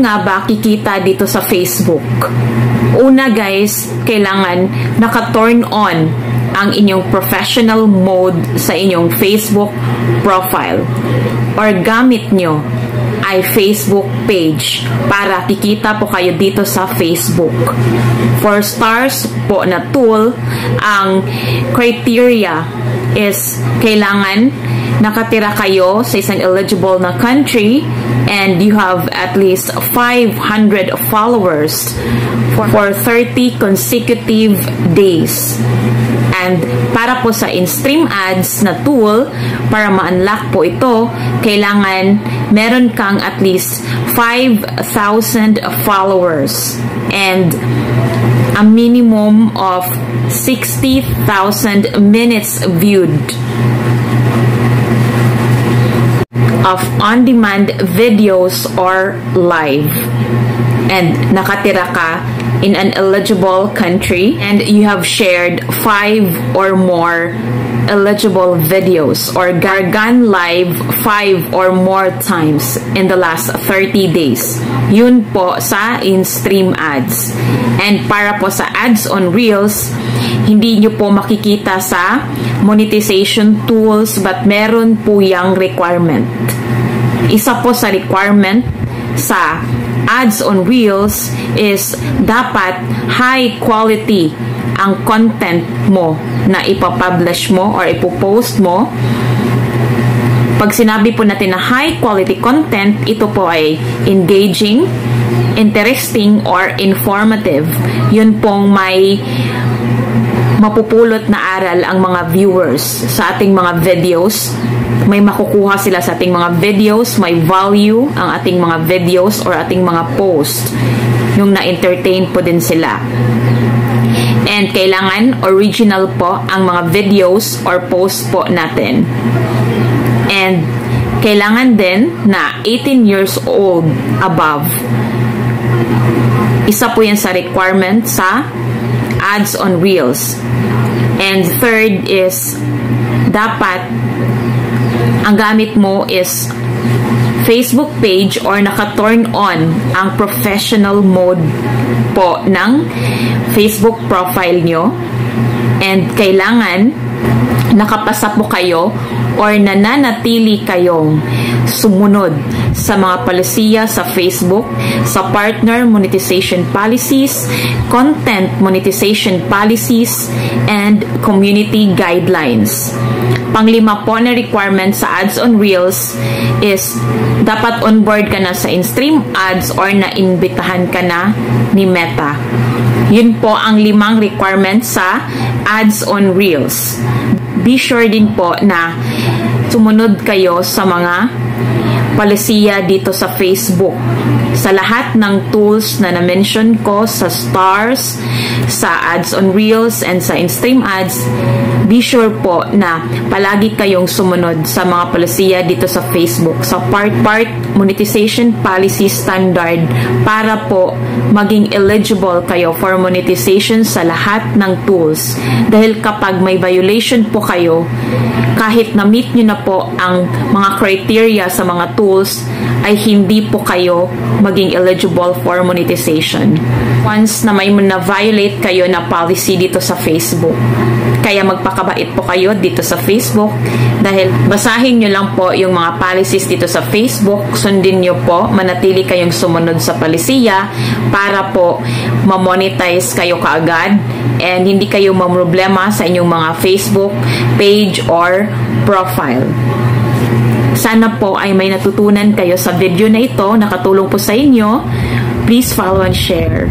nga ba kikita dito sa Facebook? Una guys, kailangan naka-turn on ang inyong professional mode sa inyong Facebook profile or gamit nyo ay Facebook page para kikita po kayo dito sa Facebook. For stars po na tool, ang criteria is kailangan nakatira kayo sa isang eligible na country and you have at least 500 followers for 30 consecutive days. And para po sa in-stream ads na tool, para ma-unlock po ito, kailangan meron kang at least 5,000 followers and a minimum of 60,000 minutes viewed of on-demand videos or live. And nakatira ka in an eligible country and you have shared 5 or more eligible videos or gone live 5 or more times in the last 30 days. Yun po sa in-stream ads. And para po sa ads on Reels, hindi nyo po makikita sa monetization tools but meron po yung requirement. Isa po sa requirement sa ads on Reels is dapat high quality ang content mo na ipapublish mo or ipopost mo. Pag sinabi po natin na high quality content, ito po ay engaging, interesting, or informative. Yun pong may mapupulot na aral ang mga viewers sa ating mga videos. May makukuha sila sa ating mga videos, may value ang ating mga videos or ating mga post. Yung na-entertain po din sila. And kailangan original po ang mga videos or post po natin. And kailangan din na 18 years old above. Isa po yan sa requirement sa ads on Reels. And third is dapat ang gamit mo is Facebook page or naka-turn on ang professional mode po ng Facebook profile nyo. And kailangan nakapasa po kayo or nananatili kayong sumunod sa mga palisiya sa Facebook, sa partner monetization policies, content monetization policies, and community guidelines. Panglima po na requirement sa ads on Reels is dapat on-board ka na sa in-stream ads or na-imbitahan ka na ni Meta. Yun po ang 5 requirements sa ads on Reels. Be sure din po na sumunod kayo sa mga palisiya dito sa Facebook. Sa lahat ng tools na na-mention ko, sa stars, sa ads on Reels, and sa in-stream ads, be sure po na palagi kayong sumunod sa mga palisiya dito sa Facebook, sa part monetization policy standard para po maging eligible kayo for monetization sa lahat ng tools. Dahil kapag may violation po kayo, kahit na-meet nyo na po ang mga criteria sa mga tools, ay hindi po kayo maging eligible for monetization. Once na may na-violate kayo na policy dito sa Facebook. Kaya magpakabait po kayo dito sa Facebook dahil basahin nyo lang po yung mga policies dito sa Facebook, sundin nyo po, manatili kayong sumunod sa palisiya para po ma-monetize kayo kaagad and hindi kayo mamroblema sa inyong mga Facebook page or profile. Sana po ay may natutunan kayo sa video na ito, nakatulong po sa inyo. Please follow and share.